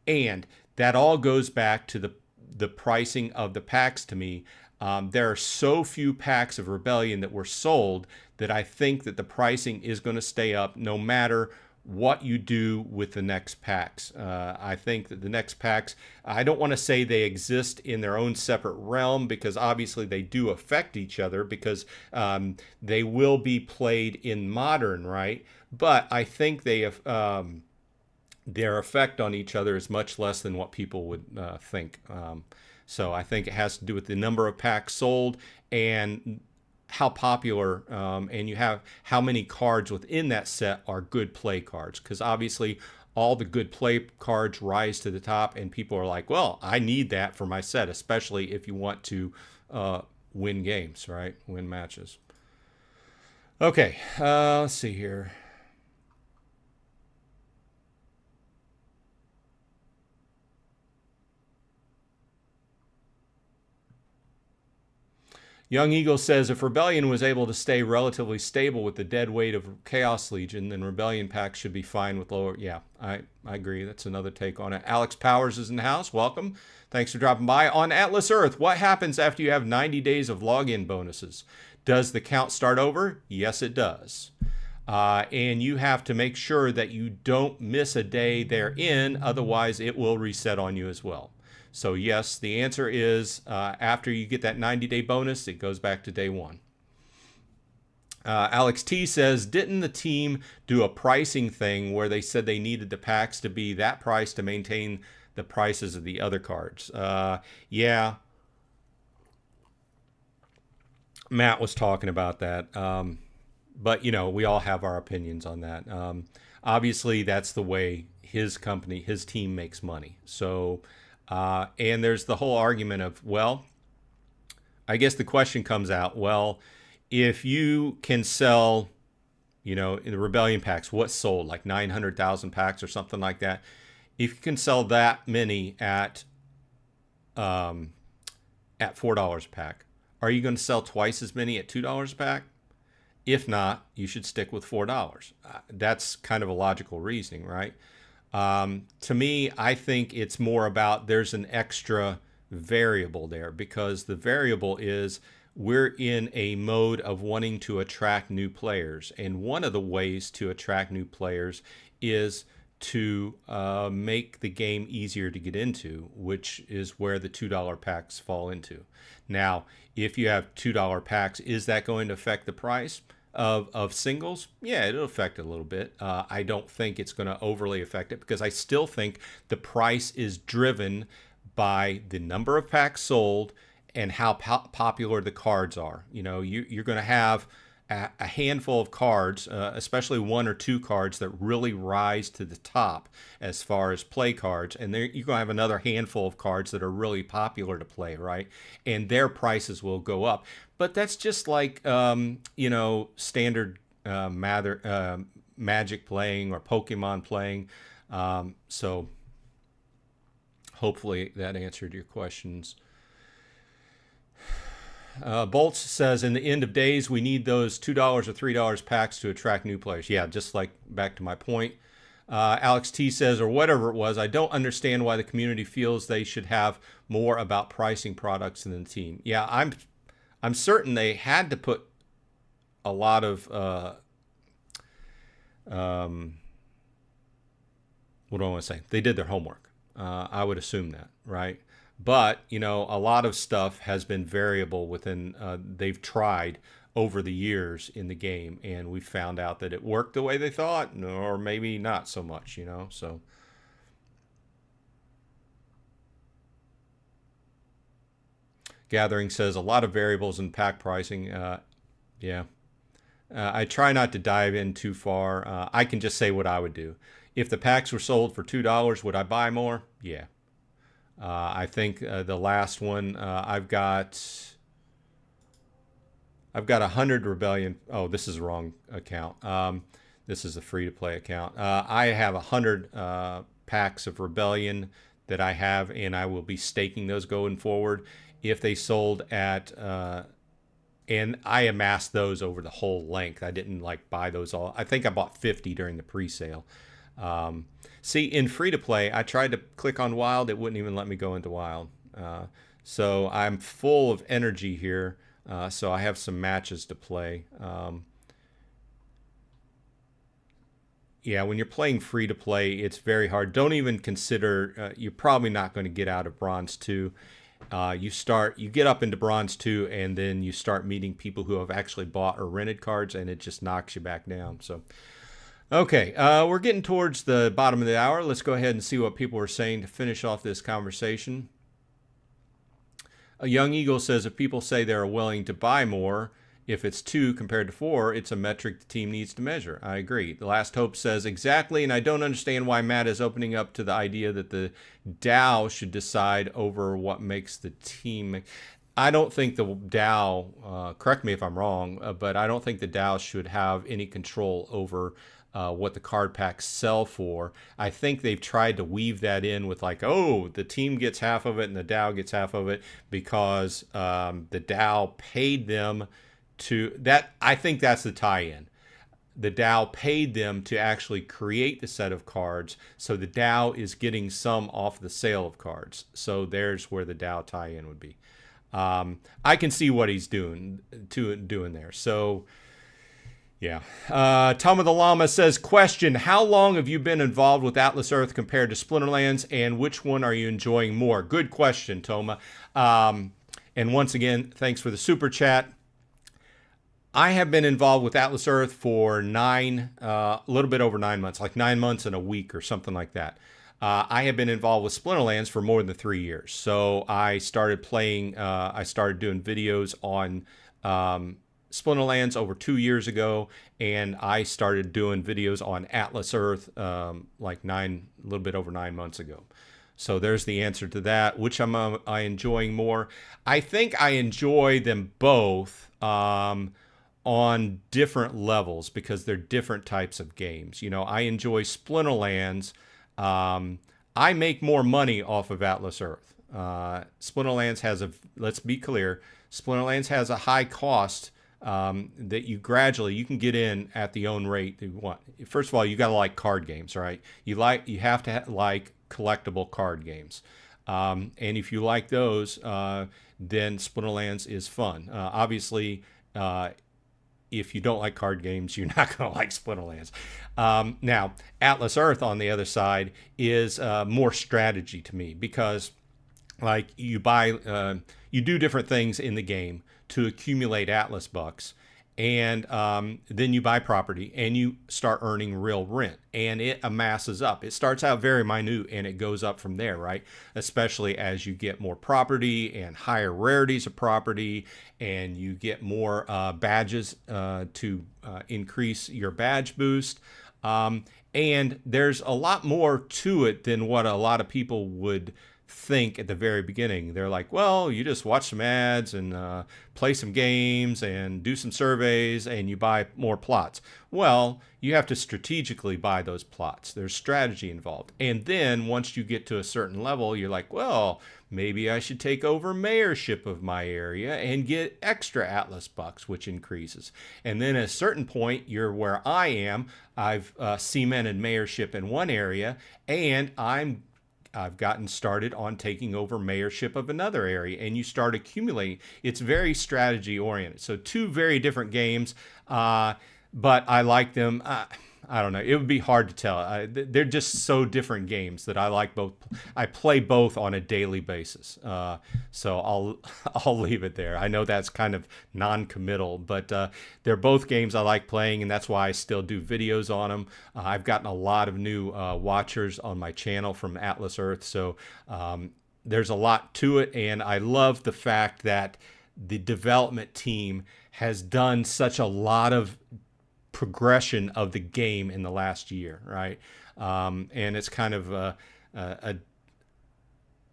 And that all goes back to the pricing of the packs to me. There are so few packs of Rebellion that were sold that I think that the pricing is going to stay up no matter what you do with the next packs. I think that the next packs, I don't want to say they exist in their own separate realm, because obviously they do affect each other, because they will be played in Modern, right? But I think they have... their effect on each other is much less than what people would think. So I think it has to do with the number of packs sold and how popular, and you have how many cards within that set are good play cards. Because obviously all the good play cards rise to the top, and people are like, well, I need that for my set, especially if you want to win games, right? Win matches. Okay, let's see here. Young Eagle says, if Rebellion was able to stay relatively stable with the dead weight of Chaos Legion, then Rebellion packs should be fine with lower... Yeah, I agree. That's another take on it. Alex Powers is in the house. Welcome. Thanks for dropping by. On Atlas Earth, what happens after you have 90 days of login bonuses? Does the count start over? Yes, it does. and you have to make sure that you don't miss a day therein, otherwise it will reset on you as well. So yes, the answer is after you get that 90-day bonus, it goes back to day one. Alex T says, didn't the team do a pricing thing where they said they needed the packs to be that price to maintain the prices of the other cards? Yeah. Matt was talking about that. But, you know, we all have our opinions on that. Obviously, that's the way his company, his team makes money. So, and there's the whole argument of, well, I guess the question comes out, well, if you can sell, you know, in the Rebellion packs, what's sold, like 900,000 packs or something like that. If you can sell that many at $4 a pack, are you going to sell twice as many at $2 a pack? If not, you should stick with $4. That's kind of a logical reasoning, right? To me, I think it's more about there's an extra variable there, because the variable is we're in a mode of wanting to attract new players. And one of the ways to attract new players is to make the game easier to get into, which is where the $2 packs fall into. Now, if you have $2 packs, is that going to affect the price of singles? Yeah, it'll affect it a little bit. I don't think it's going to overly affect it, because I still think the price is driven by the number of packs sold and how popular the cards are. You know, you're going to have a handful of cards, especially one or two cards that really rise to the top as far as play cards. And you're going to have another handful of cards that are really popular to play, right? And their prices will go up. But that's just like, you know, standard Magic playing or Pokemon playing. So hopefully that answered your questions. Bolts says, in the end of days, we need those $2 or $3 packs to attract new players. Yeah, just like back to my point. Alex T says, or whatever it was, I don't understand why the community feels they should have more about pricing products than the team. Yeah, I'm certain they had to put a lot of what do I want to say? They did their homework. I would assume that, right? But, you know, a lot of stuff has been variable within, they've tried over the years in the game, and we found out that it worked the way they thought, or maybe not so much, you know, so. Gathering says, a lot of variables in pack pricing. Yeah. I try not to dive in too far. I can just say what I would do. If the packs were sold for $2, would I buy more? Yeah. I think the last one, I've got 100 Rebellion. Oh, this is the wrong account. This is a free-to-play account. I have 100 packs of Rebellion that I have, and I will be staking those going forward. If they sold at, and I amassed those over the whole length. I didn't like buy those all. I think I bought 50 during the pre-sale. See, in free-to-play, I tried to click on Wild. It wouldn't even let me go into Wild. So I'm full of energy here. So I have some matches to play. Yeah, when you're playing free-to-play, it's very hard. Don't even consider, you're probably not going to get out of Bronze 2. You get up into Bronze 2, and then you start meeting people who have actually bought or rented cards, and it just knocks you back down. So. Okay, we're getting towards the bottom of the hour. Let's go ahead and see what people are saying to finish off this conversation. A Young Eagle says, if people say they're willing to buy more, if it's 2 compared to 4, it's a metric the team needs to measure. I agree. The Last Hope says, exactly, and I don't understand why Matt is opening up to the idea that the DAO should decide over what makes the team. I don't think the DAO, correct me if I'm wrong, but I don't think the DAO should have any control over what the card packs sell for. I think they've tried to weave that in with like, oh, the team gets half of it and the DAO gets half of it because the DAO paid them to that. I think that's the tie-in. The DAO paid them to actually create the set of cards, so the DAO is getting some off the sale of cards. So there's where the DAO tie-in would be. I can see what he's doing there. So Yeah. Tom of the Llama says, question, how long have you been involved with Atlas Earth compared to Splinterlands, and which one are you enjoying more? Good question, Toma. And once again, thanks for the super chat. I have been involved with Atlas Earth for a little bit over 9 months, like 9 months and a week or something like that. I have been involved with Splinterlands for more than 3 years. So I started I started doing videos on Splinterlands over 2 years ago, and I started doing videos on Atlas Earth like a little bit over 9 months ago. So there's the answer to that. Which am I enjoying more? I think I enjoy them both on different levels because they're different types of games. You know, I enjoy Splinterlands. I make more money off of Atlas Earth. Splinterlands has let's be clear, Splinterlands has a high cost that you can get in at the own rate that you want. First of all, you got to like card games, right? You have to like collectible card games. And if you like those, then Splinterlands is fun. Obviously, if you don't like card games, you're not going to like Splinterlands. Now, Atlas Earth, on the other side, is more strategy to me because, like, you do different things in the game to accumulate Atlas bucks, and then you buy property and you start earning real rent, and it amasses up. It starts out very minute and it goes up from there, right? Especially as you get more property and higher rarities of property, and you get more badges to increase your badge boost. And there's a lot more to it than what a lot of people would think at the very beginning. They're like, well, you just watch some ads and play some games and do some surveys and you buy more plots. Well, you have to strategically buy those plots. There's strategy involved. And then once you get to a certain level, you're like, well, maybe I should take over mayorship of my area and get extra Atlas bucks, which increases. And then at a certain point, you're where I am. I've cemented mayorship in one area, and I've gotten started on taking over mayorship of another area, and you start accumulating. It's very strategy oriented. So two very different games, but I like them. I don't know. It would be hard to tell. They're just so different games that I like both. I play both on a daily basis. So I'll leave it there. I know that's kind of non-committal, but they're both games I like playing, and that's why I still do videos on them. I've gotten a lot of new watchers on my channel from Atlas Earth, so there's a lot to it, and I love the fact that the development team has done such a lot of progression of the game in the last year, right? And it's kind of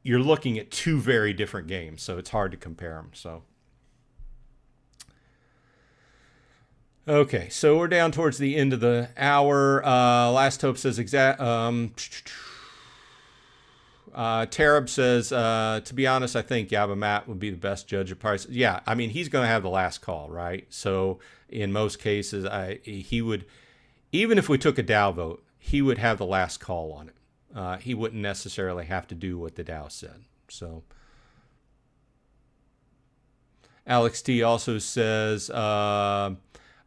you're looking at two very different games, so it's hard to compare them. So, okay, so we're down towards the end of the hour. Last Hope says Tarab says, to be honest, I think Yabamat would be the best judge of price. Yeah, I mean, he's going to have the last call, right? So in most cases, he would, even if we took a DAO vote, he would have the last call on it. He wouldn't necessarily have to do what the DAO said. So Alex T also says, I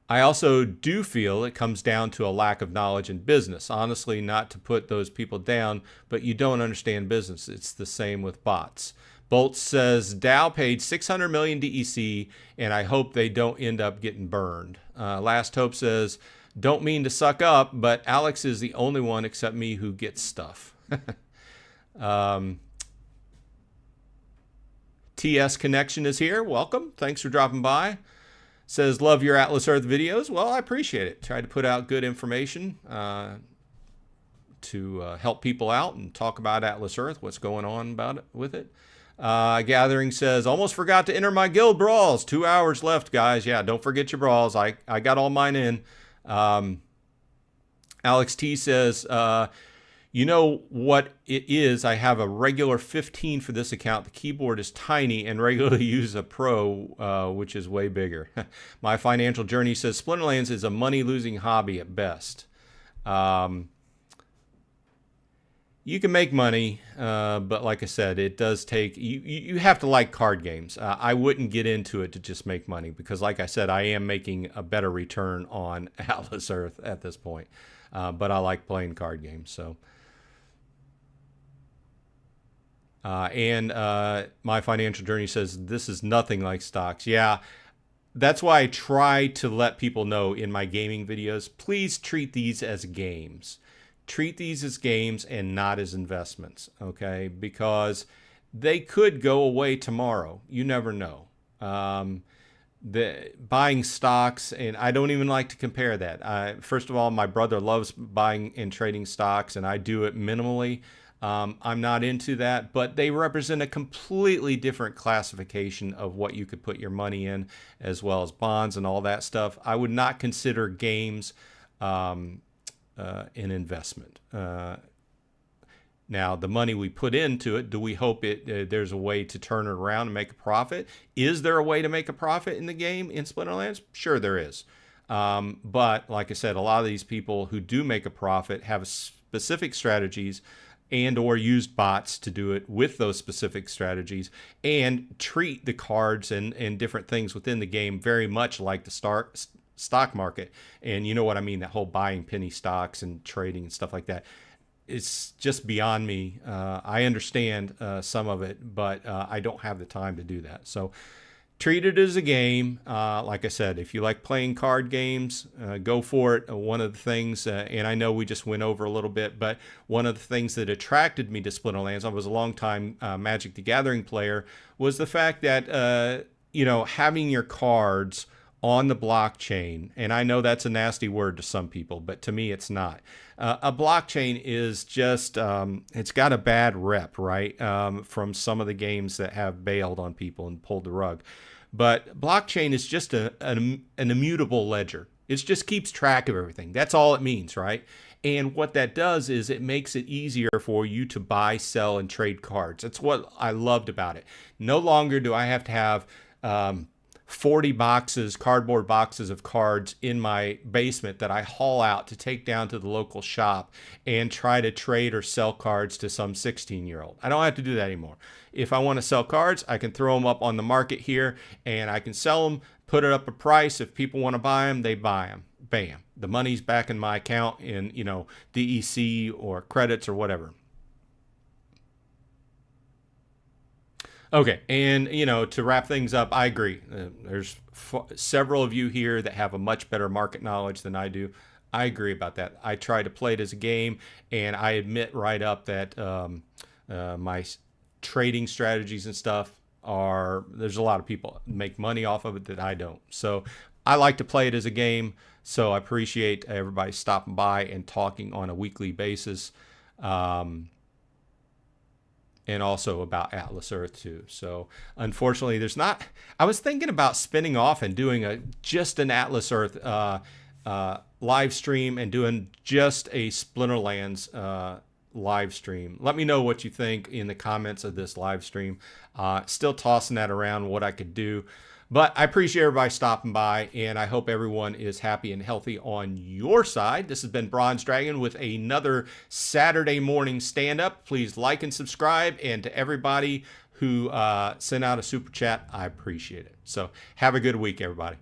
also do feel it comes down to a lack of knowledge in business. Honestly, not to put those people down, but you don't understand business. It's the same with bots. Bolt says, Dow paid 600 million DEC, and I hope they don't end up getting burned. Last Hope says, don't mean to suck up, but Alex is the only one except me who gets stuff. TS Connection is here. Welcome. Thanks for dropping by. Says, love your Atlas Earth videos. Well, I appreciate it. Try to put out good information to help people out and talk about Atlas Earth, what's going on with it. Gathering says, almost forgot to enter my guild brawls. 2 hours left, guys. Yeah, don't forget your brawls. I got all mine in. Alex T says, you know what it is? I have a regular 15 for this account. The keyboard is tiny and regularly use a Pro, which is way bigger. My financial journey says Splinterlands is a money-losing hobby at best. You can make money, but like I said, it does take, you have to like card games. I wouldn't get into it to just make money because like I said, I am making a better return on Atlas Earth at this point. But I like playing card games. So, my financial journey says this is nothing like stocks. Yeah, that's why I try to let people know in my gaming videos, please treat these as games. Treat these as games and not as investments, okay? Because they could go away tomorrow. You never know. The buying stocks, and I don't even like to compare that. First of all, my brother loves buying and trading stocks, and I do it minimally. I'm not into that, but they represent a completely different classification of what you could put your money in, as well as bonds and all that stuff. I would not consider games an investment. Now, the money we put into it, do we hope there's a way to turn it around and make a profit? Is there a way to make a profit in the game in Splinterlands? Sure, there is. But like I said, a lot of these people who do make a profit have specific strategies and or used bots to do it with those specific strategies and treat the cards and different things within the game very much like the stock market. And you know what I mean, that whole buying penny stocks and trading and stuff like that. It's just beyond me. I understand some of it, but I don't have the time to do that. So treat it as a game. Like I said, if you like playing card games, go for it. One of the things, and I know we just went over a little bit, but one of the things that attracted me to Splinterlands, I was a long time Magic the Gathering player, was the fact that, having your cards on the blockchain, and I know that's a nasty word to some people, but to me it's not. A blockchain is just, it's got a bad rep, right? From some of the games that have bailed on people and pulled the rug. But blockchain is just an immutable ledger. It just keeps track of everything. That's all it means, right? And what that does is it makes it easier for you to buy, sell, and trade cards. That's what I loved about it. No longer do I have to have 40 cardboard boxes of cards in my basement that I haul out to take down to the local shop and try to trade or sell cards to some 16-year-old. I don't have to do that anymore. If I want to sell cards, I can throw them up on the market here and I can sell them, put it up a price. If people want to buy them, they buy them. Bam. The money's back in my account in, DEC or credits or whatever. Okay, and to wrap things up, I agree. There's several of you here that have a much better market knowledge than I do. I agree about that. I try to play it as a game, and I admit right up that my trading strategies and stuff there's a lot of people make money off of it that I don't. So I like to play it as a game, so I appreciate everybody stopping by and talking on a weekly basis. And also about Atlas Earth too. So unfortunately, there's not. I was thinking about spinning off and doing just an Atlas Earth live stream and doing just a Splinterlands live stream. Let me know what you think in the comments of this live stream. Still tossing that around what I could do. But I appreciate everybody stopping by, and I hope everyone is happy and healthy on your side. This has been Bronze Dragon with another Saturday morning stand-up. Please like and subscribe, and to everybody who sent out a super chat, I appreciate it. So have a good week, everybody.